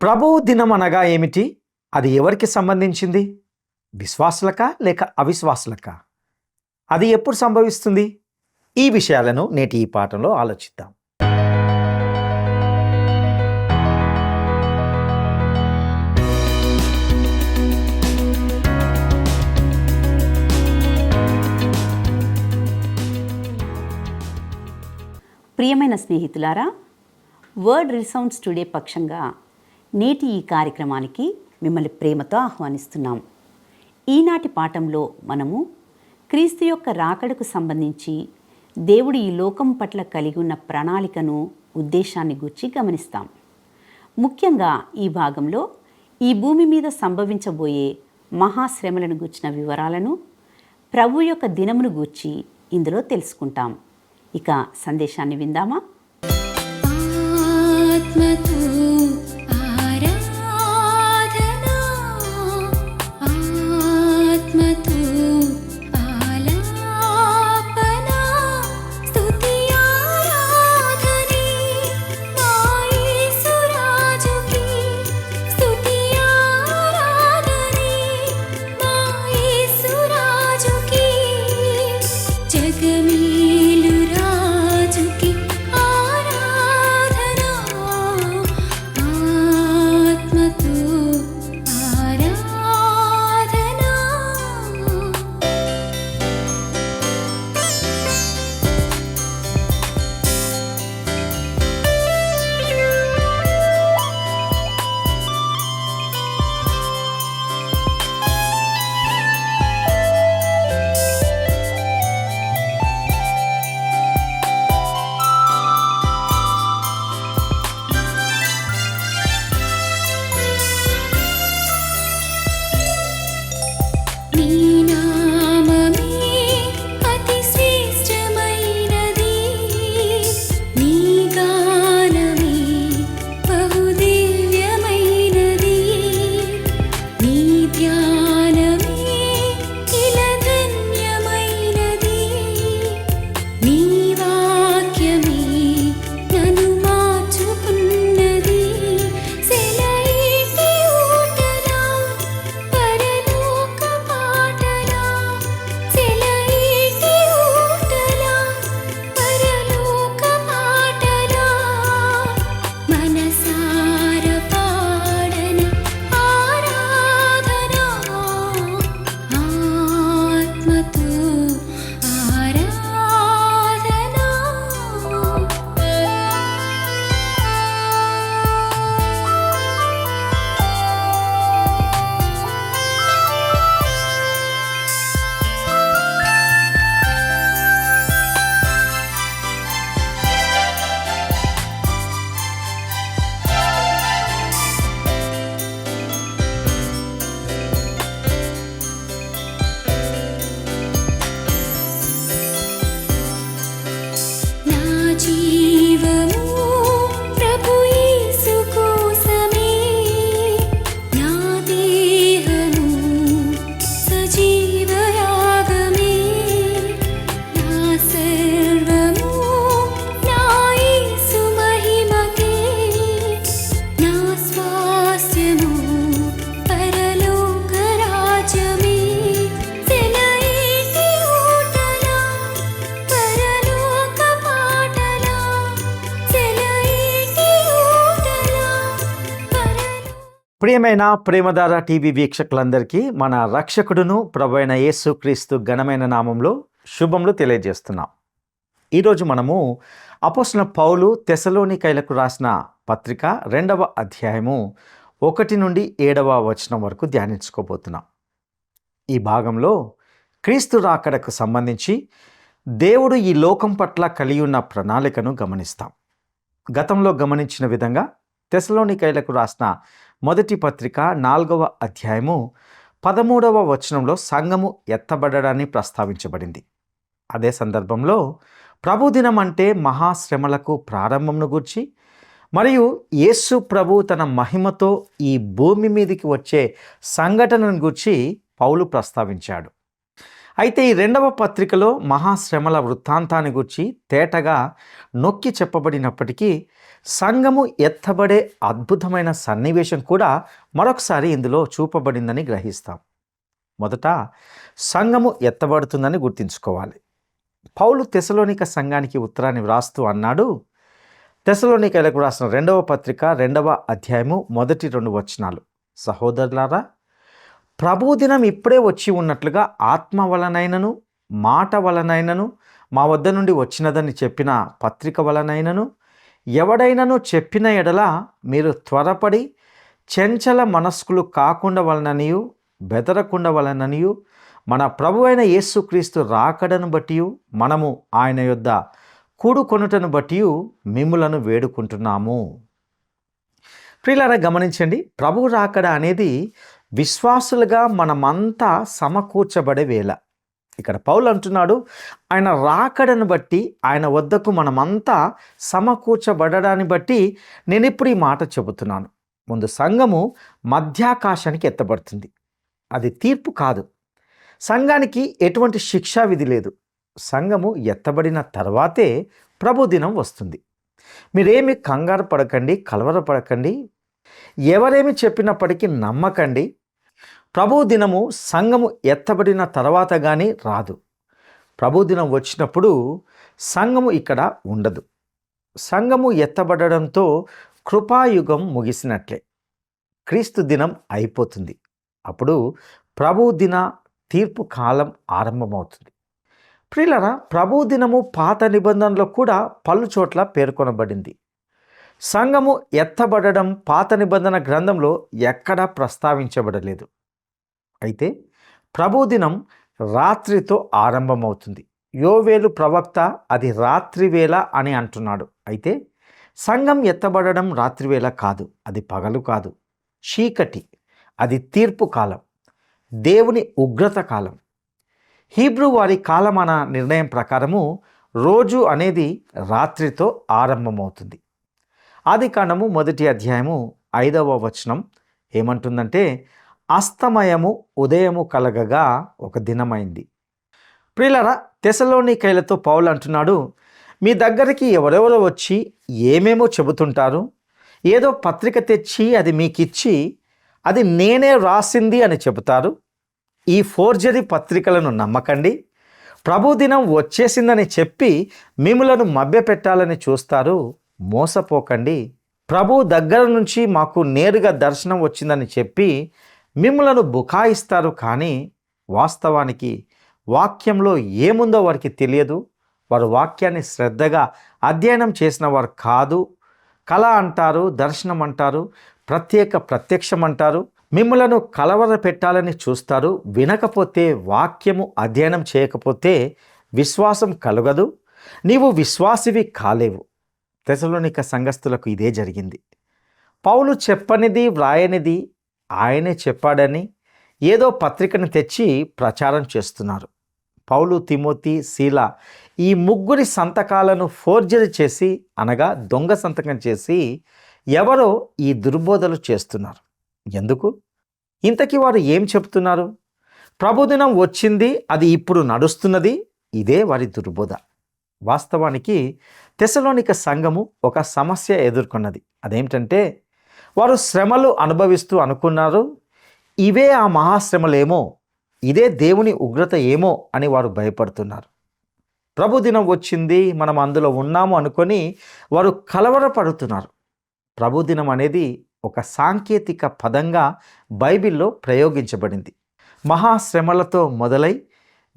ప్రభువు దినం అనగా ఏమిటి? అది ఎవరికి సంబంధించింది? విశ్వాసులకా లేక అవిశ్వాసులకా? అది ఎప్పుడు సంభవిస్తుంది? ఈ విషయాలను నేటి ఈ పాఠంలో ఆలోచిద్దాం. ప్రియమైన స్నేహితులారా, వర్డ్ రిసౌండ్స్ టుడే పక్షంగా నేటి ఈ కార్యక్రమానికి మిమ్మల్ని ప్రేమతో ఆహ్వానిస్తున్నాం. ఈనాటి పాఠంలో మనము క్రీస్తు యొక్క రాకడకు సంబంధించి దేవుడు ఈ లోకం పట్ల కలిగి ఉన్న ప్రణాళికను, ఉద్దేశాన్ని గూర్చి గమనిస్తాం. ముఖ్యంగా ఈ భాగంలో ఈ భూమి మీద సంభవించబోయే మహాశ్రమలను గూర్చిన వివరాలను, ప్రభు యొక్క దినమును గూర్చి ఇందులో తెలుసుకుంటాం. ఇక సందేశాన్ని విందామా? ఆత్మతో ఆరాధనా, ఆత్మతో ఆలాపనా, స్తుతి ఆరాధనే మా యేసురాజుకి, స్తుతి ఆరాధనే మా యేసురాజుకి, జగమేలు రాజుకి ఆరాధనా, ఆత్మతో ఆరాధనా. నీ నామమే అతి శ్రేష్టమైనది, నీ గానమే బహు దివ్యమైనది, నీ ధ్యానమే ఇల ధన్యమైనది, నీ వాక్యమే నన్ను మార్చుకున్నది, సెలయేటి ఊటలా పరలోక పాటలా, సెలయేటి ఊటలా పరలోక పాటలా, మనసార పాడన ఆరాధనా, ఆత్మతో ఆరాధనా. నా జీవము ప్రభు యేసు కోసమే, నా దేహము సజీవయాగమే, నా సర్వము నా యేసు మహిమకే, నా స్వాస్థ్యము పరలోక రాజ్యమే, సెలయేటి ఊటలా పరలోక పాటలా, సెలయేటి ఊటలా పరలోక. ప్రియమైన ప్రేమధార టీవీ వీక్షకులందరికీ మన రక్షకుడును ప్రభువైన యేసుక్రీస్తు ఘనమైన నామంలో శుభములు తెలియజేస్తున్నాం. ఈరోజు మనము అపోస్తలుడైన పౌలు తెస్సలోనికైలకు రాసిన పత్రిక 2వ అధ్యాయము 1 నుండి 7వ వచనం వరకు ధ్యానించుకోబోతున్నాం. ఈ భాగంలో క్రీస్తు రాకడకు సంబంధించి దేవుడు ఈ లోకం పట్ల కలిగి ఉన్న ప్రణాళికను గమనిస్తాం. గతంలో గమనించిన విధంగా తెస్సలోనికైలకు రాసిన మొదటి పత్రిక 4వ అధ్యాయము 13వ వచనంలో సంఘము ఎత్తబడడాన్ని ప్రస్తావించబడింది. అదే సందర్భంలో ప్రభుదినం అంటే మహాశ్రమలకు ప్రారంభంను గూర్చి మరియు యేసు ప్రభు తన మహిమతో ఈ భూమి మీదికి వచ్చే సంఘటనను గూర్చి పౌలు ప్రస్తావించాడు. అయితే ఈ రెండవ పత్రికలో మహాశ్రమల వృత్తాంతాన్ని గురించి తేటగా నొక్కి చెప్పబడినప్పటికీ సంఘము ఎత్తబడే అద్భుతమైన సన్నివేశం కూడా మరొకసారి ఇందులో చూపబడిందని గ్రహిస్తాం. మొదట సంఘము ఎత్తబడుతుందని గుర్తుంచుకోవాలి. పౌలు తెసలోనిక సంఘానికి ఉత్తరాన్ని వ్రాస్తూ అన్నాడు, తెసలోనికలకు రాసిన 2వ పత్రిక 2వ అధ్యాయము 1-2 వచనాలు, సహోదరులారా, ప్రభుదినం ఇప్పుడే వచ్చి ఉన్నట్లుగా ఆత్మ వలనైనను మాట వలనైనను మా వద్ద నుండి వచ్చినదని చెప్పిన పత్రిక వలనైనను ఎవడైనను చెప్పిన ఎడల మీరు త్వరపడి చెంచల మనస్కులు కాకుండా వలననియు బెదరకుండా వలననియు మన ప్రభు అయిన యేసుక్రీస్తు రాకడను బట్టి మనము ఆయన యొద్ద కూడుకొనుటను బట్టి మిమ్ములను వేడుకుంటున్నాము. ప్రియులారా, గమనించండి, ప్రభు రాకడ అనేది విశ్వాసులుగా మనమంతా సమకూర్చబడే వేళ. ఇక్కడ పౌలు అంటున్నాడు, ఆయన రాకడను బట్టి, ఆయన వద్దకు మనమంతా సమకూర్చబడడాన్ని బట్టి నేను ఇప్పుడు ఈ మాట చెబుతున్నాను. ముందు సంఘము మధ్యాకాశానికి ఎత్తబడుతుంది. అది తీర్పు కాదు. సంఘానికి ఎటువంటి శిక్షా విధి లేదు. సంఘము ఎత్తబడిన తర్వాతే ప్రభు దినం వస్తుంది. మీరేమి కంగారు పడకండి, కలవరపడకండి, ఎవరేమి చెప్పినప్పటికీ నమ్మకండి. ప్రభు దినము సంఘము ఎత్తబడిన తర్వాత కానీ రాదు. ప్రభు దినం వచ్చినప్పుడు సంఘము ఇక్కడ ఉండదు. సంఘము ఎత్తబడడంతో కృపాయుగం ముగిసినట్లే. క్రీస్తు దినం అయిపోతుంది. అప్పుడు ప్రభు దిన తీర్పు కాలం ఆరంభమవుతుంది. ప్రియులారా, ప్రభు దినము పాత నిబంధనలో కూడా పలు చోట్ల పేర్కొనబడింది. సంఘము ఎత్తబడడం పాత నిబంధన గ్రంథంలో ఎక్కడా ప్రస్తావించబడలేదు. అయితే ప్రభు దినం రాత్రితో ఆరంభమవుతుంది. యోవేలు ప్రవక్త అది రాత్రివేళ అని అంటున్నాడు. అయితే సంఘం ఎత్తబడడం రాత్రివేళ కాదు, అది పగలు కాదు, చీకటి. అది తీర్పు కాలం, దేవుని ఉగ్రత కాలం. హీబ్రూ వారి కాలమాన నిర్ణయం ప్రకారము రోజు అనేది రాత్రితో ఆరంభమవుతుంది. ఆదికాండము 1వ అధ్యాయము 5వ వచనం ఏమంటుందంటే, అస్తమయము ఉదయము కలగగా ఒక దినమైంది. ప్రియులారా, తెసలోనికైలతో పౌలు అంటున్నాడు, మీ దగ్గరికి ఎవరెవరో వచ్చి ఏమేమో చెబుతుంటారు, ఏదో పత్రిక తెచ్చి అది మీకిచ్చి అది నేనే రాసింది అని చెబుతారు. ఈ ఫోర్జరీ పత్రికలను నమ్మకండి. ప్రభు దినం వచ్చేసిందని చెప్పి మిమ్ములను మభ్యపెట్టాలని చూస్తారు. మోసపోకండి. ప్రభు దగ్గర నుంచి మాకు నేరుగా దర్శనం వచ్చిందని చెప్పి మిమ్ములను బుకాయిస్తారు. కానీ వాస్తవానికి వాక్యంలో ఏముందో వారికి తెలియదు. వారు వాక్యాన్ని శ్రద్ధగా అధ్యయనం చేసిన వారు కాదు. కళ అంటారు, దర్శనం అంటారు, ప్రత్యక్షం అంటారు. మిమ్మలను కలవర పెట్టాలని చూస్తారు. వినకపోతే, వాక్యము అధ్యయనం చేయకపోతే విశ్వాసం కలగదు. నీవు విశ్వాసివి కాలేవు. తెసలోనిక సంఘస్థులకు ఇదే జరిగింది. పౌలు చెప్పనిది వ్రాయనిది ఆయనే చెప్పాడని ఏదో పత్రికను తెచ్చి ప్రచారం చేస్తున్నారు. పౌలు, తిమోతి, శీల ఈ ముగ్గురి సంతకాలను ఫోర్జరీ చేసి, అనగా దొంగ సంతకం చేసి ఎవరో ఈ దుర్బోధలు చేస్తున్నారు. ఎందుకు? ఇంతకీ వారు ఏం చెప్తున్నారు? ప్రభుదినం వచ్చింది, అది ఇప్పుడు నడుస్తున్నది. ఇదే వారి దుర్బోధ. వాస్తవానికి తెసలోనిక సంఘము ఒక సమస్య ఎదుర్కొన్నది. అదేమిటంటే, వారు శ్రమలు అనుభవిస్తూ అనుకున్నారు, ఇవే ఆ మహాశ్రమలేమో, ఇదే దేవుని ఉగ్రత ఏమో అని వారు భయపడుతున్నారు. ప్రభుదినం వచ్చింది, మనం అందులో ఉన్నాము అనుకొని వారు కలవరపడుతున్నారు. ప్రభుదినం అనేది ఒక సాంకేతిక పదంగా బైబిల్లో ప్రయోగించబడింది. మహాశ్రమలతో మొదలై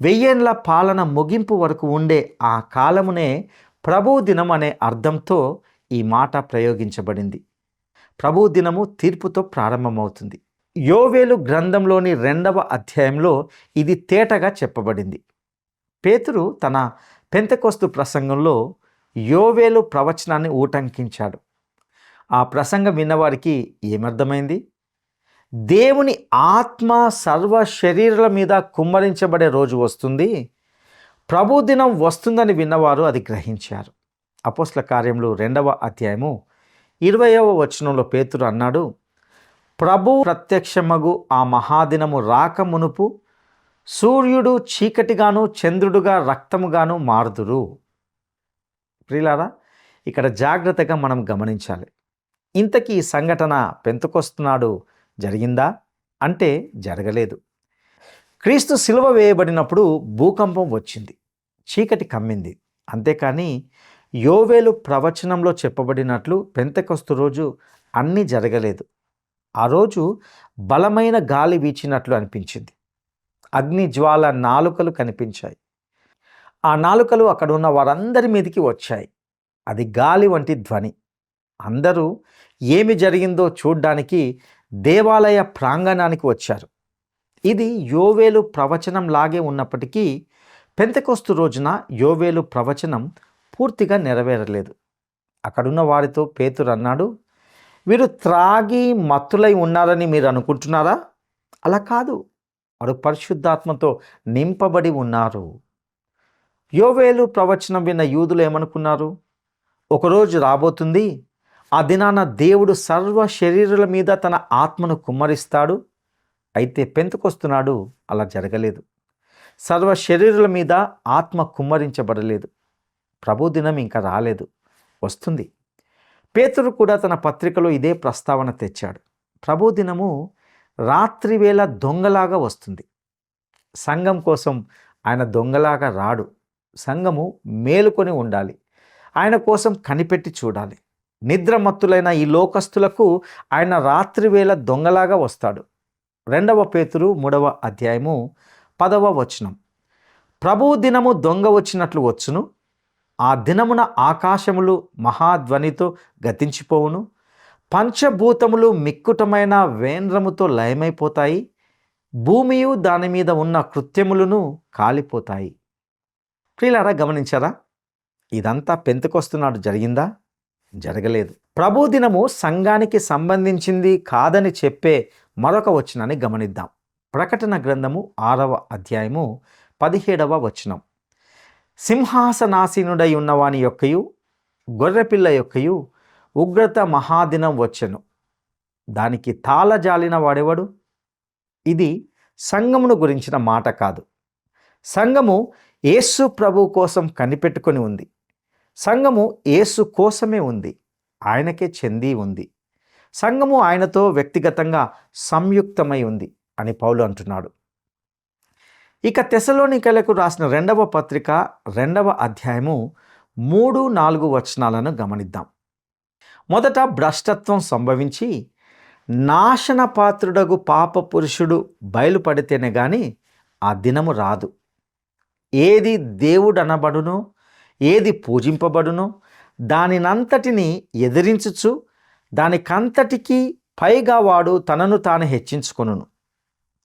1000 ఏళ్ల పాలన ముగింపు వరకు ఉండే ఆ కాలమునే ప్రభు దినం అనే అర్థంతో ఈ మాట ప్రయోగించబడింది. ప్రభు దినము తీర్పుతో ప్రారంభమవుతుంది. యోవేలు గ్రంథంలోని 2వ అధ్యాయంలో ఇది తేటగా చెప్పబడింది. పేతురు తన పెంతెకోస్తు ప్రసంగంలో యోవేలు ప్రవచనాన్ని ఊటంకించాడు. ఆ ప్రసంగం విన్నవారికి ఏమర్థమైంది? దేవుని ఆత్మ సర్వ శరీరాల మీద కుమ్మరించబడే రోజు వస్తుంది, ప్రభు దినం వస్తుందని విన్నవారు అది గ్రహించారు. అపోస్తల కార్యములు 2వ అధ్యాయము 20వ వచనంలో పేతురు అన్నాడు, ప్రభు ప్రత్యక్షమగు ఆ మహాదినము రాక మునుపు సూర్యుడు చీకటిగాను చంద్రుడుగా రక్తముగాను మారుదురు. ప్రియులారా, ఇక్కడ జాగ్రత్తగా మనం గమనించాలి. ఇంతకీ ఈ సంఘటన పెంతెకొస్తు నాడు జరిగిందా అంటే జరగలేదు. క్రీస్తు సిలువ వేయబడినప్పుడు భూకంపం వచ్చింది, చీకటి కమ్మింది. అంతేకాని యోవేలు ప్రవచనంలో చెప్పబడినట్లు పెంతెకొస్తు రోజు అన్నీ జరగలేదు. ఆ రోజు బలమైన గాలి వీచినట్లు అనిపించింది. అగ్ని జ్వాల నాలుకలు కనిపించాయి. ఆ నాలుకలు అక్కడ ఉన్న వారందరి మీదకి వచ్చాయి. అది గాలి వంటి ధ్వని. అందరూ ఏమి జరిగిందో చూడ్డానికి దేవాలయ ప్రాంగణానికి వచ్చారు. ఇది యోవేలు ప్రవచనం లాగే ఉన్నప్పటికీ పెంతెకొస్తు రోజున యోవేలు ప్రవచనం పూర్తిగా నెరవేరలేదు. అక్కడున్న వారితో పేతురు అన్నాడు, వీరు త్రాగి మత్తులై ఉన్నారని మీరు అనుకుంటున్నారా? అలా కాదు, వారు పరిశుద్ధాత్మతో నింపబడి ఉన్నారు. యోవేలు ప్రవచనం విన్న యూదులు ఏమనుకున్నారు? ఒకరోజు రాబోతుంది, ఆ దినాన దేవుడు సర్వ శరీరుల మీద తన ఆత్మను కుమ్మరిస్తాడు. అయితే పెంతెకొస్తు నాడు అలా జరగలేదు. సర్వ శరీరుల మీద ఆత్మ కుమ్మరించబడలేదు. ప్రభు దినం ఇంకా రాలేదు, వస్తుంది. పేతురు కూడా తన పత్రికలో ఇదే ప్రస్తావన తెచ్చాడు. ప్రభు దినము రాత్రివేళ దొంగలాగా వస్తుంది. సంఘం కోసం ఆయన దొంగలాగా రాడు. సంఘము మేలుకొని ఉండాలి, ఆయన కోసం కనిపెట్టి చూడాలి. నిద్రమత్తులైన ఈ లోకస్తులకు ఆయన రాత్రివేళ దొంగలాగా వస్తాడు. 2 పేతురు 3వ అధ్యాయము 10వ వచనం. ప్రభు దినము దొంగ వచ్చినట్లు వచ్చును. ఆ దినమున ఆకాశములు మహాధ్వనితో గతించిపోవును, పంచభూతములు మిక్కుటమైన వేంద్రముతో లయమైపోతాయి, భూమియు దాని మీద ఉన్న కృత్యములను కాలిపోతాయి. ప్రియులారా, గమనించారా? ఇదంతా పెంతెకొస్తు నాడు జరిగిందా? జరగలేదు. ప్రభు దినము సంఘానికి సంబంధించింది కాదని చెప్పే మరొక వచనాన్ని గమనిద్దాం. ప్రకటన గ్రంథము 6వ అధ్యాయము 17వ వచనం. సింహాసనాసీనుడై ఉన్నవాని యొక్కయు గొర్రెపిల్ల యొక్కయు ఉగ్రత మహాదినం వచ్చెను, దానికి తాళజాలిన వాడెవడు? ఇది సంఘమును గురించిన మాట కాదు. సంఘము యేసు ప్రభు కోసం కనిపెట్టుకొని ఉంది. సంఘము యేసు కోసమే ఉంది, ఆయనకే చెంది ఉంది. సంఘము ఆయనతో వ్యక్తిగతంగా సంయుక్తమై ఉంది అని పౌలు అంటున్నాడు. ఇక తెస్సలోనికైలకు రాసిన 2వ పత్రిక 2వ అధ్యాయము 3-4 వచనాలను గమనిద్దాం. మొదట భ్రష్టత్వం సంభవించి నాశనపాత్రుడగు పాప పురుషుడు బయలుపడితేనే గాని ఆ దినము రాదు. ఏది దేవుడనబడునో, ఏది పూజింపబడునో దానినంతటిని ఎదిరించుచు దానికంతటికీ పైగా వాడు తనను తాను హెచ్చించుకొనును.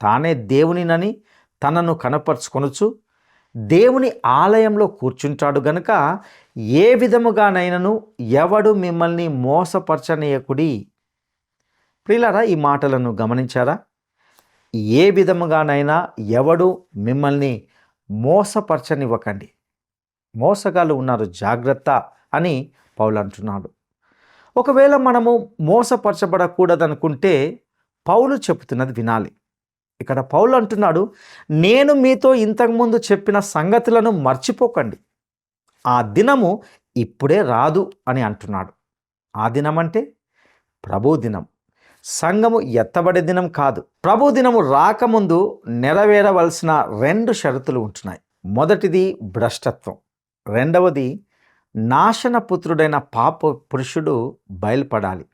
తానే దేవునినని తనను కనపరుచుకొనుచు దేవుని ఆలయంలో కూర్చుంటాడు గనుక ఏ విధముగానైనను ఎవడు మిమ్మల్ని మోసపరచనీయకుడి. ప్రియులారా, ఈ మాటలను గమనించారా? ఏ విధముగానైనా ఎవడు మిమ్మల్ని మోసపరచనివ్వకండి. మోసగాళ్ళు ఉన్నారు, జాగ్రత్త అని పౌలు అంటున్నాడు. ఒకవేళ మనము మోసపరచబడకూడదనుకుంటే పౌలు చెబుతున్నది వినాలి. ఇక్కడ పౌలు అంటున్నాడు, నేను మీతో ఇంతకుముందు చెప్పిన సంగతులను మర్చిపోకండి, ఆ దినము ఇప్పుడే రాదు అని అంటున్నాడు. ఆ దినం అంటే ప్రభు దినం, సంఘము ఎత్తబడే దినం కాదు. ప్రభు దినము రాకముందు నెరవేరవలసిన 2 షరతులు ఉంటున్నాయి. మొదటిది భ్రష్టత్వం, రెండవది నాశనపుత్రుడైన పాప పురుషుడు బయలుపడాలి.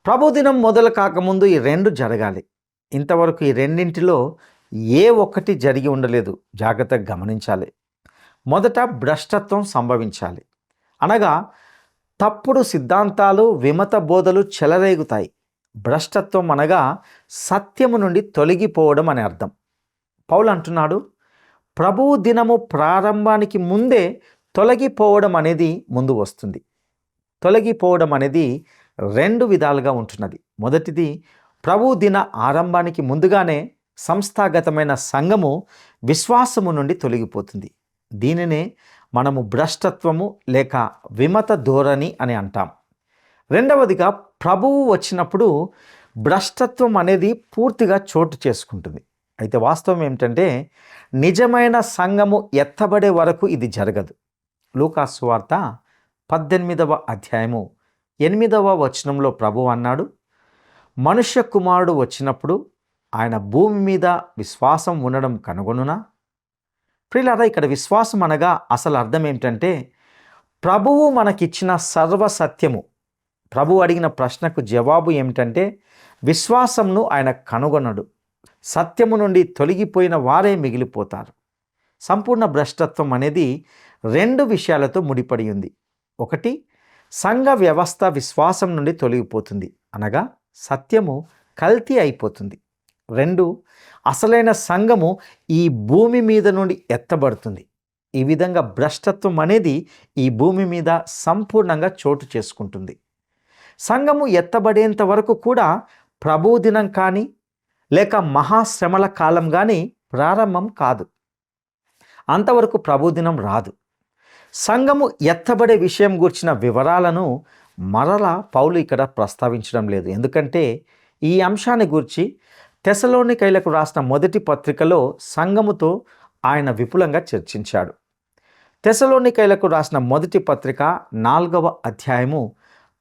ప్రభుదినం మొదలు కాకముందు ఈ 2 జరగాలి. ఇంతవరకు ఈ రెండింటిలో ఏ ఒక్కటి జరిగి ఉండలేదు. జాగ్రత్తగా గమనించాలి. మొదట భ్రష్టత్వం సంభవించాలి, అనగా తప్పుడు సిద్ధాంతాలు, విమత బోధలు చెలరేగుతాయి. భ్రష్టత్వం అనగా సత్యము నుండి తొలగిపోవడం అని అర్థం. పౌలు అంటున్నాడు, ప్రభువు దినము ప్రారంభానికి ముందే తొలగిపోవడం అనేది ముందు వస్తుంది. తొలగిపోవడం అనేది 2 విధాలుగా ఉంటున్నది. మొదటిది, ప్రభు దిన ఆరంభానికి ముందుగానే సంస్థాగతమైన సంఘము విశ్వాసము నుండి తొలగిపోతుంది. దీనినే మనము భ్రష్టత్వము లేక విమత ధోరణి అని అంటాం. రెండవదిగా, ప్రభువు వచ్చినప్పుడు భ్రష్టత్వం అనేది పూర్తిగా చోటు చేసుకుంటుంది. అయితే వాస్తవం ఏమిటంటే నిజమైన సంఘము ఎత్తబడే వరకు ఇది జరగదు. లూకాసు సువార్త 18వ అధ్యాయము 8వ వచనంలో ప్రభువు అన్నాడు, మనుష్య కుమారుడు వచ్చినప్పుడు ఆయన భూమి మీద విశ్వాసం ఉండడం కనుగొనునా? ప్రియులారా, ఇక్కడ విశ్వాసం అనగా అసలు అర్థం ఏమిటంటే ప్రభువు మనకిచ్చిన సర్వసత్యము. ప్రభు అడిగిన ప్రశ్నకు జవాబు ఏమిటంటే విశ్వాసంను ఆయన కనుగొనడు. సత్యము నుండి తొలగిపోయిన వారే మిగిలిపోతారు. సంపూర్ణ భ్రష్టత్వం అనేది 2 విషయాలతో ముడిపడి ఉంది. ఒకటి, సంఘ వ్యవస్థ విశ్వాసం నుండి తొలగిపోతుంది, అనగా సత్యము కల్తీ అయిపోతుంది. 2, అసలైన సంఘము ఈ భూమి మీద నుండి ఎత్తబడుతుంది. ఈ విధంగా భ్రష్టత్వం అనేది ఈ భూమి మీద సంపూర్ణంగా చోటు చేసుకుంటుంది. సంఘము ఎత్తబడేంత వరకు కూడా ప్రభు దినం కానీ లేక మహాశ్రమల కాలం కానీ ప్రారంభం కాదు. అంతవరకు ప్రభు దినం రాదు. సంఘము ఎత్తబడే విషయం గురించిన వివరాలను మరలా పౌలు ఇక్కడ ప్రస్తావించడం లేదు. ఎందుకంటే ఈ అంశాన్ని గురించి తెస్సలోనికైలకు రాసిన మొదటి పత్రికలో సంఘముతో ఆయన విపులంగా చర్చించాడు. తెస్సలోనికైలకు రాసిన మొదటి పత్రిక 4వ అధ్యాయము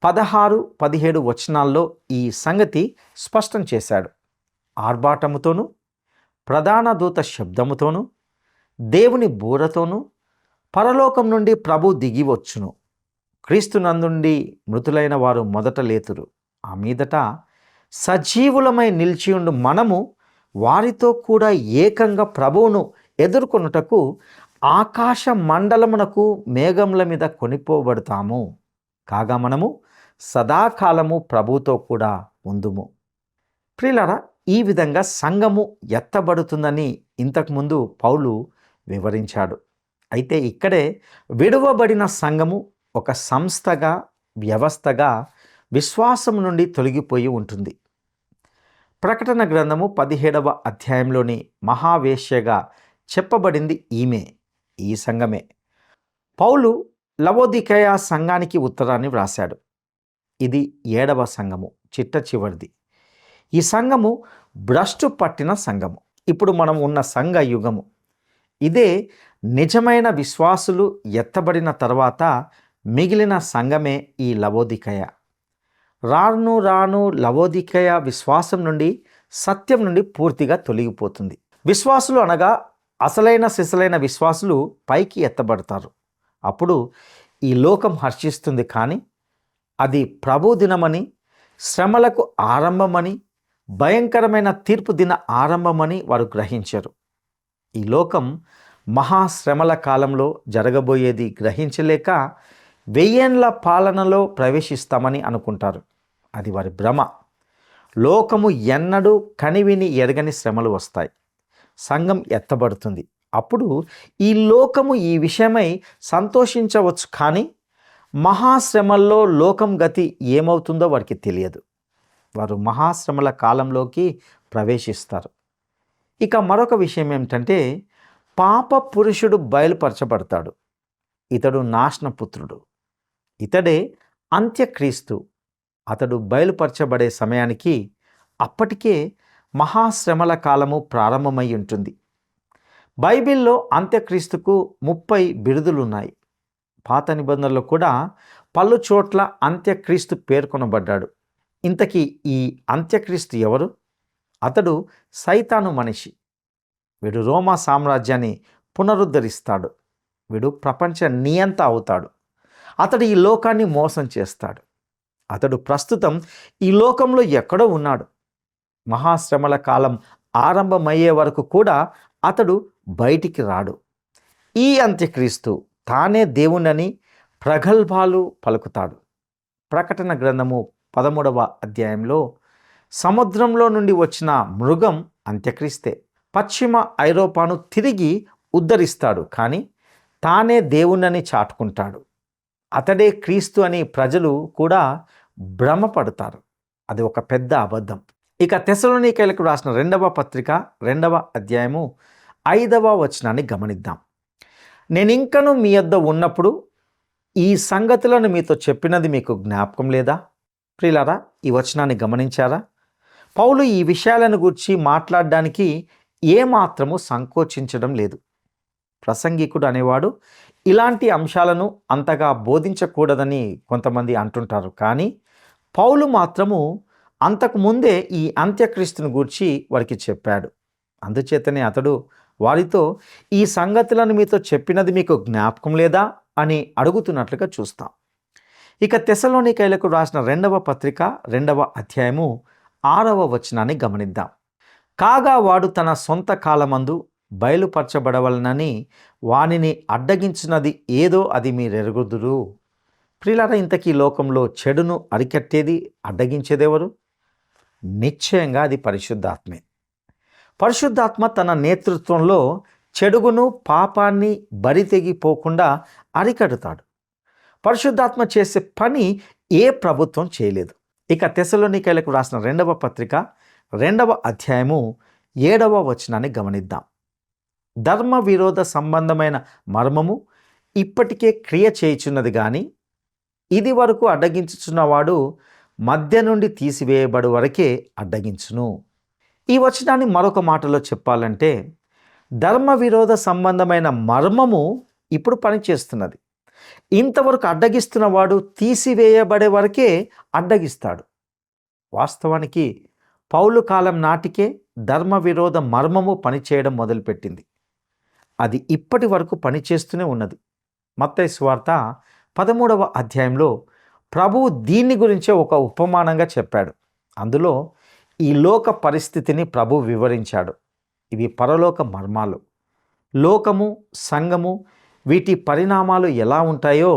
16-17 వచనాల్లో ఈ సంగతి స్పష్టం చేశాడు. ఆర్భాటముతోనూ ప్రధాన దూత శబ్దముతోనూ దేవుని బూరతోనూ పరలోకం నుండి ప్రభు దిగి వచ్చును. క్రీస్తునందుండి మృతులైన వారు మొదట లేతురు. ఆ మీదట సజీవులమై నిలిచియుండు మనము వారితో కూడా ఏకంగా ప్రభువును ఎదుర్కొనుటకు ఆకాశ మండలమునకు మేఘముల మీద కొనిపోబడతాము. కాగా మనము సదాకాలము ప్రభువుతో కూడా ఉందుము. ప్రియులారా, ఈ విధంగా సంఘము ఎత్తబడుతుందని ఇంతకుముందు పౌలు వివరించాడు. అయితే ఇక్కడే విడువబడిన సంఘము ఒక సంస్థగా, వ్యవస్థగా విశ్వాసం నుండి తొలగిపోయి ఉంటుంది. ప్రకటన గ్రంథము 17వ అధ్యాయంలోని మహావేశ్యగా చెప్పబడింది ఈమె, ఈ సంఘమే. పౌలు లవోదికయ సంఘానికి ఉత్తరాన్ని వ్రాశాడు. ఇది 7వ సంఘము, చిట్ట చివరిది. ఈ సంఘము భ్రష్టు పట్టిన సంఘము. ఇప్పుడు మనం ఉన్న సంఘ యుగము ఇదే. నిజమైన విశ్వాసులు ఎత్తబడిన తర్వాత మిగిలిన సంఘమే ఈ లవోదికయ. రాను రాను లవోదికయ విశ్వాసం నుండి, సత్యం నుండి పూర్తిగా తొలగిపోతుంది. విశ్వాసులు అనగా అసలైన సిసలైన విశ్వాసులు పైకి ఎత్తబడతారు. అప్పుడు ఈ లోకం హర్షిస్తుంది, కానీ అది ప్రభు దినమని, శ్రమలకు ఆరంభమని, భయంకరమైన తీర్పు దిన ఆరంభమని వారు గ్రహించరు. ఈ లోకం మహాశ్రమల కాలంలో జరగబోయేది గ్రహించలేక 1000 ఏళ్ల పాలనలో ప్రవేశిస్తామని అనుకుంటారు. అది వారి భ్రమ. లోకము ఎన్నడూ కనివిని ఎరగని శ్రమలు వస్తాయి. సంఘం ఎత్తబడుతుంది. అప్పుడు ఈ లోకము ఈ విషయమై సంతోషించవచ్చు, కానీ మహాశ్రమల్లో లోకం గతి ఏమవుతుందో వారికి తెలియదు. వారు మహాశ్రమల కాలంలోకి ప్రవేశిస్తారు. ఇక మరొక విషయం ఏమిటంటే పాప పురుషుడు బయలుపరచబడతాడు. ఇతడు నాశనపుత్రుడు. ఇతడే అంత్యక్రీస్తు. అతడు బయలుపరచబడే సమయానికి అప్పటికే మహాశ్రమల కాలము ప్రారంభమై ఉంటుంది. బైబిల్లో అంత్యక్రీస్తుకు 30 బిరుదులున్నాయి. పాత నిబంధనలో కూడా పలు చోట్ల అంత్యక్రీస్తు పేర్కొనబడ్డాడు. ఇంతకీ ఈ అంత్యక్రీస్తు ఎవరు? అతడు సైతాను మనిషి. వీడు రోమా సామ్రాజ్యాన్ని పునరుద్ధరిస్తాడు. వీడు ప్రపంచ నియంత అవుతాడు. అతడు ఈ లోకాన్ని మోసం చేస్తాడు. అతడు ప్రస్తుతం ఈ లోకంలో ఎక్కడో ఉన్నాడు. మహాశ్రమల కాలం ఆరంభమయ్యే వరకు కూడా అతడు బయటికి రాడు. ఈ అంత్యక్రీస్తు తానే దేవునని ప్రగల్భాలు పలుకుతాడు. ప్రకటన గ్రంథము 13వ అధ్యాయంలో సముద్రంలో నుండి వచ్చిన మృగం అంత్యక్రీస్తే. పశ్చిమ ఐరోపాను తిరిగి ఉద్ధరిస్తాడు, కానీ తానే దేవునని చాటుకుంటాడు. అతడే క్రీస్తు అని ప్రజలు కూడా భ్రమపడతారు. అది ఒక పెద్ద అబద్ధం. ఇక తెస్సలోనికైలకు రాసిన 2వ పత్రిక 2వ అధ్యాయము 5వ వచనాన్ని గమనిద్దాం. నేనింకను మీ యొద్ద ఉన్నప్పుడు ఈ సంగతులను మీతో చెప్పినది మీకు జ్ఞాపకం లేదా? ప్రియులారా, ఈ వచనాన్ని గమనించారా? పౌలు ఈ విషయాలను గురించి మాట్లాడడానికి ఏమాత్రము సంకోచించడం లేదు. ప్రసంగికుడు అనేవాడు ఇలాంటి అంశాలను అంతగా బోధించకూడదని కొంతమంది అంటుంటారు. కానీ పౌలు మాత్రము అంతకుముందే ఈ అంత్యక్రీస్తుని గూర్చి వారికి చెప్పాడు. అందుచేతనే అతడు వారితో ఈ సంగతులను మీతో చెప్పినది మీకు జ్ఞాపకం లేదా అని అడుగుతున్నట్లుగా చూస్తాం. ఇక తెస్సలోనికైలకు రాసిన 2వ పత్రిక 2వ అధ్యాయము 6వ వచనాన్ని గమనిద్దాం. కాగా వాడు తన సొంత కాలమందు బయలుపరచబడవలనని వానిని అడ్డగించినది ఏదో అది మీరెరుగుదురు. ప్రియులారా, ఇంతకీ లోకంలో చెడును అరికట్టేది, అడ్డగించేదెవరు? నిశ్చయంగా అది పరిశుద్ధాత్మే. పరిశుద్ధాత్మ తన నేతృత్వంలో చెడుగును పాపాన్ని బరితెగిపోకుండా అరికడతాడు. పరిశుద్ధాత్మ చేసే పని ఏ ప్రభుత్వం చేయలేదు. ఇక తెస్సలోనికైలకు రాసిన 2వ పత్రిక 2వ అధ్యాయము 7వ వచనాన్ని గమనిద్దాం. ధర్మ విరోధ సంబంధమైన మర్మము ఇప్పటికే క్రియ చేయుచున్నది కానీ ఇది వరకు అడ్డగించుచున్నవాడు మధ్య నుండి తీసివేయబడు వరకే అడ్డగించును. ఈ వచనాన్ని మరొక మాటలో చెప్పాలంటే ధర్మ విరోధ సంబంధమైన మర్మము ఇప్పుడు పనిచేస్తున్నది. ఇంతవరకు అడ్డగిస్తున్నవాడు తీసివేయబడే వరకే అడ్డగిస్తాడు. వాస్తవానికి పౌలు కాలం నాటికే ధర్మ విరోధ మర్మము పనిచేయడం మొదలుపెట్టింది. అది ఇప్పటి వరకు పనిచేస్తూనే ఉన్నది. మత్తయి సువార్త 13వ అధ్యాయంలో ప్రభువు దీన్ని గురించే ఒక ఉపమానంగా చెప్పాడు. అందులో ఈ లోక పరిస్థితిని ప్రభు వివరించాడు. ఇవి పరలోక మర్మాలు. లోకము, సంఘము, వీటి పరిణామాలు ఎలా ఉంటాయో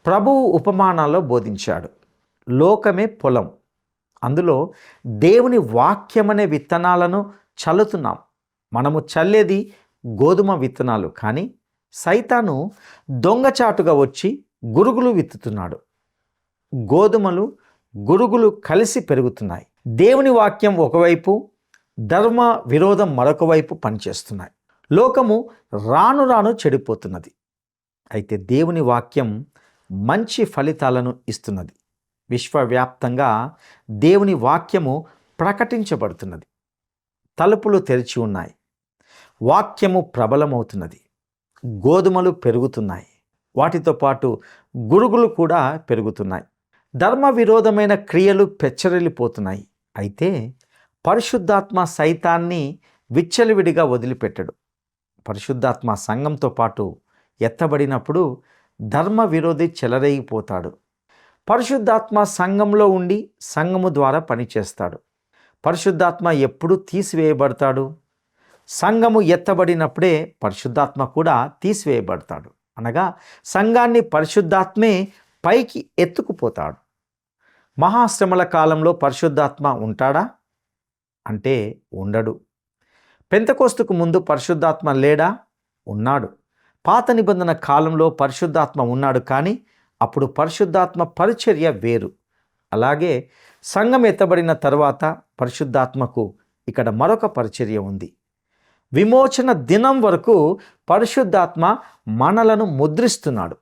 ప్రభువు ఉపమానాల్లో బోధించాడు. లోకమే పొలం. అందులో దేవుని వాక్యమనే విత్తనాలను చల్లుతున్నాం. మనము చల్లేది గోధుమ విత్తనాలు, కానీ సైతాను దొంగచాటుగా వచ్చి గురుగులు విత్తుతున్నాడు. గోధుమలు, గురుగులు కలిసి పెరుగుతున్నాయి. దేవుని వాక్యం ఒకవైపు, ధర్మ విరోధం మరొక వైపు పనిచేస్తున్నాయి. లోకము రాను రాను చెడిపోతున్నది. అయితే దేవుని వాక్యం మంచి ఫలితాలను ఇస్తున్నది. విశ్వవ్యాప్తంగా దేవుని వాక్యము ప్రకటించబడుతున్నది. తలుపులు తెరిచి ఉన్నాయి. వాక్యము ప్రబలమవుతున్నది. గోధుమలు పెరుగుతున్నాయి. వాటితో పాటు గురుగులు కూడా పెరుగుతున్నాయి. ధర్మ విరోధమైన క్రియలు పెచ్చరిల్లిపోతున్నాయి. అయితే పరిశుద్ధాత్మ సైతాన్ని విచ్చలవిడిగా వదిలిపెట్టడు. పరిశుద్ధాత్మ సంఘంతో పాటు ఎత్తబడినప్పుడు ధర్మ విరోధి చెలరేగిపోతాడు. పరిశుద్ధాత్మ సంఘంలో ఉండి సంఘము ద్వారా పనిచేస్తాడు. పరిశుద్ధాత్మ ఎప్పుడు తీసివేయబడతాడు? సంఘము ఎత్తబడినప్పుడే పరిశుద్ధాత్మ కూడా తీసివేయబడతాడు. అనగా సంఘాన్ని పరిశుద్ధాత్మే పైకి ఎత్తుకుపోతాడు. మహాశ్రమల కాలంలో పరిశుద్ధాత్మ ఉంటాడా అంటే ఉండడు. పెంతెకోస్తుకు ముందు పరిశుద్ధాత్మ లేడా? ఉన్నాడు. పాత నిబంధన కాలంలో పరిశుద్ధాత్మ ఉన్నాడు, కానీ అప్పుడు పరిశుద్ధాత్మ పరిచర్య వేరు. అలాగే సంఘం ఎత్తబడిన తర్వాత పరిశుద్ధాత్మకు ఇక్కడ మరొక పరిచర్య ఉంది. విమోచన దినం వరకు పరిశుద్ధాత్మ మనలను ముద్రిస్తున్నాడు.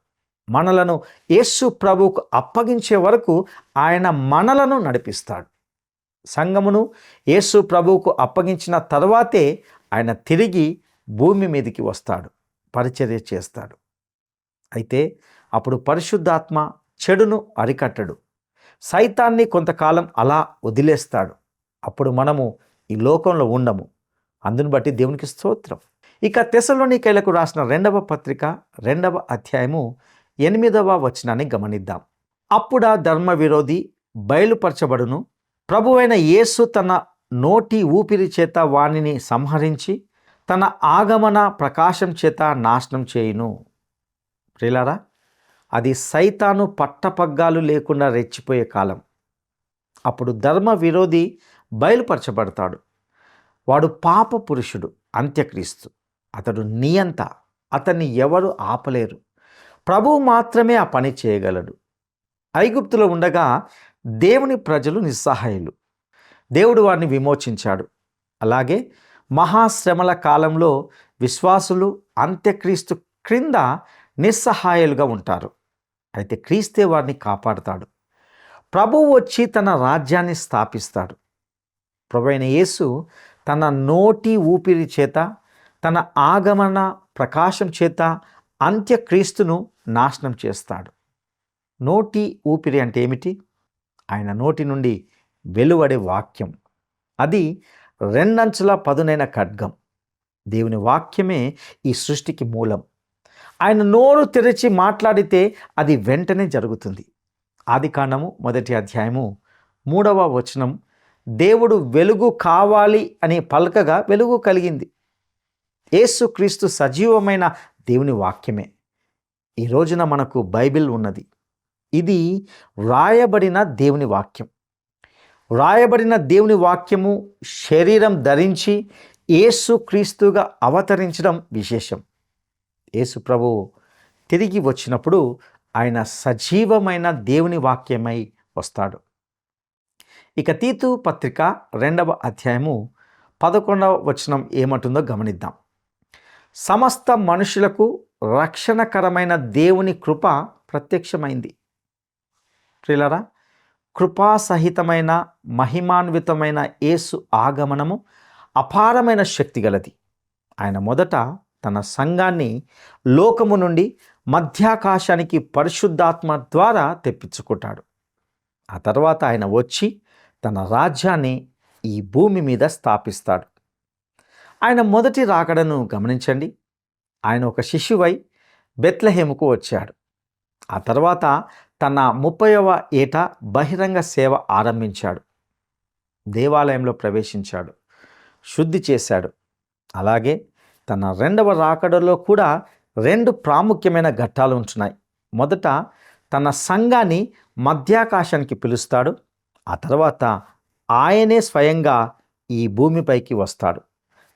మనలను యేసు ప్రభువుకు అప్పగించే వరకు ఆయన మనలను నడిపిస్తాడు. సంఘమును యేసు ప్రభువుకు అప్పగించిన తర్వాతే ఆయన తిరిగి భూమి మీదకి వస్తాడు, పరిచర్య చేస్తాడు. అయితే అప్పుడు పరిశుద్ధాత్మ చెడును అరికట్టడు. సైతాన్ని కొంతకాలం అలా వదిలేస్తాడు. అప్పుడు మనము ఈ లోకంలో ఉండము. అందుని బట్టి దేవునికి స్తోత్రం. ఇక తెస్సలోనికైలకు రాసిన 2వ పత్రిక 2వ అధ్యాయము 8వ వచనాన్ని గమనిద్దాం. అప్పుడా ధర్మ విరోధి బయలుపరచబడును, ప్రభువైన యేసు తన నోటి ఊపిరి చేత వానిని సంహరించి తన ఆగమన ప్రకాశం చేత నాశనం చేయును. ప్రియులారా, అది సైతాను పట్టపగ్గాలు లేకుండా రెచ్చిపోయే కాలం. అప్పుడు ధర్మ విరోధి బయలుపరచబడతాడు. వాడు పాప పురుషుడు, అంత్యక్రీస్తు. అతడు నియంత. అతన్ని ఎవరు ఆపలేరు. ప్రభువు మాత్రమే ఆ పని చేయగలడు. ఐగుప్తులో ఉండగా దేవుని ప్రజలు నిస్సహాయులు. దేవుడు వారిని విమోచించాడు. అలాగే మహాశ్రమల కాలంలో విశ్వాసులు అంత్యక్రీస్తు క్రింద నిస్సహాయులుగా ఉంటారు. అయితే క్రీస్తే వారిని కాపాడుతాడు. ప్రభువు వచ్చి తన రాజ్యాన్ని స్థాపిస్తాడు. ప్రభువైన యేసు తన నోటి ఊపిరి చేత, తన ఆగమన ప్రకాశం చేత అంత్యక్రీస్తును నాశనం చేస్తాడు. నోటి ఊపిరి అంటే ఏమిటి? ఆయన నోటి నుండి వెలువడే వాక్యం. అది రెండంచుల పదునైన ఖడ్గం. దేవుని వాక్యమే ఈ సృష్టికి మూలం. ఆయన నోరు తెరిచి మాట్లాడితే అది వెంటనే జరుగుతుంది. ఆదికాండము 1వ అధ్యాయము 3వ వచనం, దేవుడు వెలుగు కావాలి అని పలకగా వెలుగు కలిగింది. యేసుక్రీస్తు సజీవమైన దేవుని వాక్యమే. ఈ రోజున మనకు బైబిల్ ఉన్నది. ఇది వ్రాయబడిన దేవుని వాక్యం. వ్రాయబడిన దేవుని వాక్యము శరీరం ధరించి యేసుక్రీస్తుగా అవతరించడం విశేషం. యేసు ప్రభువు తిరిగి వచ్చినప్పుడు ఆయన సజీవమైన దేవుని వాక్యమై వస్తాడు. ఇక తీతు పత్రిక 2వ అధ్యాయము 11వ వచనం ఏమంటుందో గమనిద్దాం. సమస్త మనుషులకు రక్షణకరమైన దేవుని కృప ప్రత్యక్షమైంది. ప్రియులారా, కృపాసహితమైన మహిమాన్వితమైన యేసు ఆగమనము అపారమైన శక్తి గలది. ఆయన మొదట తన సంఘాన్ని లోకము నుండి మధ్యాకాశానికి పరిశుద్ధాత్మ ద్వారా తెప్పించుకుంటాడు. ఆ తర్వాత ఆయన వచ్చి తన రాజ్యాన్ని ఈ భూమి మీద స్థాపిస్తాడు. ఆయన మొదటి రాకడను గమనించండి. ఆయన ఒక శిశువై బెత్లెహేముకు వచ్చాడు. ఆ తర్వాత తన 30వ ఏట బహిరంగ సేవ ఆరంభించాడు. దేవాలయంలో ప్రవేశించాడు, శుద్ధి చేశాడు. అలాగే తన 2వ రాకడలో కూడా 2 ప్రాముఖ్యమైన ఘట్టాలు ఉంటున్నాయి. మొదట తన సంఘాన్ని మధ్యాకాశానికి పిలుస్తాడు. ఆ తర్వాత ఆయనే స్వయంగా ఈ భూమిపైకి వస్తాడు,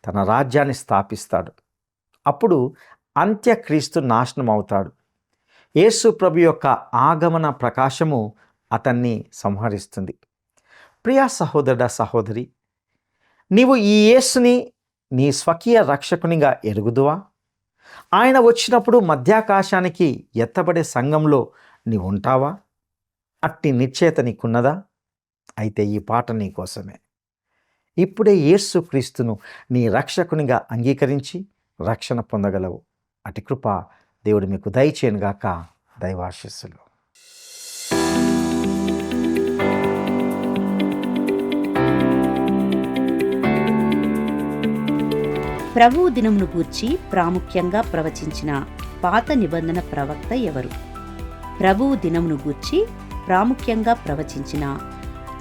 తన రాజ్యాన్ని స్థాపిస్తాడు. అప్పుడు అంత్యక్రీస్తు నాశనం అవుతాడు. యేసు ప్రభు యొక్క ఆగమన ప్రకాశము అతన్ని సంహరిస్తుంది. ప్రియా సహోదరుడా, సహోదరి, నీవు ఈ యేసుని నీ స్వకీయ రక్షకునిగా ఎరుగుదువా? ఆయన వచ్చినప్పుడు మధ్యాకాశానికి ఎత్తబడే సంఘంలో నీవు ఉంటావా? అట్టి నిశ్చయత నీకున్నదా? అయితే ఈ పాట నీ కోసమే. ఇప్పుడే యేసుక్రీస్తును నీ రక్షకునిగా అంగీకరించి రక్షణ పొందగలవు. అటి కృప దేవుడు మీకు దయచేయనుగాక. దైవాశీస్సులు. ప్రభువు దినమును గూర్చి ప్రాముఖ్యంగా ప్రవచించిన పాత నిబంధన ప్రవక్త ఎవరు? ప్రభువు దినమును గూర్చి ప్రాముఖ్యంగా ప్రవచించిన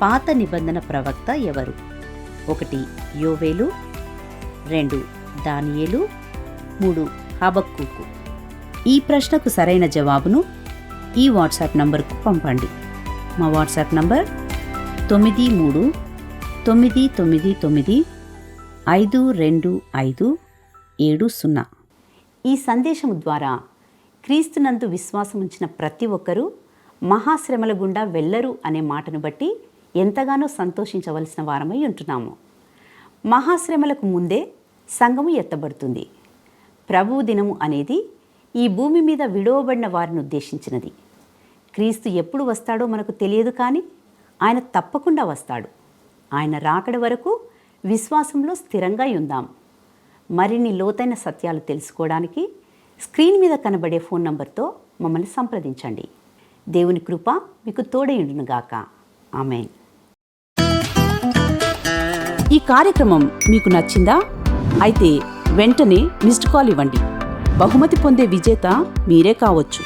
పాత నిబంధన ప్రవక్త ఎవరు? 1 యోవేలు, 2 దానియేలు, 3 హబక్కూకు. ఈ ప్రశ్నకు సరైన జవాబును ఈ వాట్సాప్ నంబర్కు పంపండి. మా వాట్సాప్ నంబర్ 9399952570. ఈ సందేశము ద్వారా క్రీస్తునందు విశ్వాసం ఉంచిన ప్రతి ఒక్కరూ మహాశ్రమల గుండా వెళ్ళరు అనే మాటను బట్టి ఎంతగానో సంతోషించవలసిన వారమై ఉంటున్నాము. మహాశ్రమలకు ముందే సంఘము ఎత్తబడుతుంది. ప్రభువు దినము అనేది ఈ భూమి మీద విడువబడిన వారిని ఉద్దేశించినది. క్రీస్తు ఎప్పుడు వస్తాడో మనకు తెలియదు, కానీ ఆయన తప్పకుండా వస్తాడు. ఆయన రాకడ వరకు విశ్వాసంలో స్థిరంగా ఉందాం. మరిన్ని లోతైన సత్యాలు తెలుసుకోవడానికి స్క్రీన్ మీద కనబడే ఫోన్ నంబర్తో మమ్మల్ని సంప్రదించండి. దేవుని కృప మీకు తోడైయుండునుగాక. ఆమేన్. ఈ కార్యక్రమం మీకు నచ్చిందా? అయితే వెంటనే మిస్డ్ కాల్ ఇవ్వండి. బహుమతి పొందే విజేత మీరే కావచ్చు.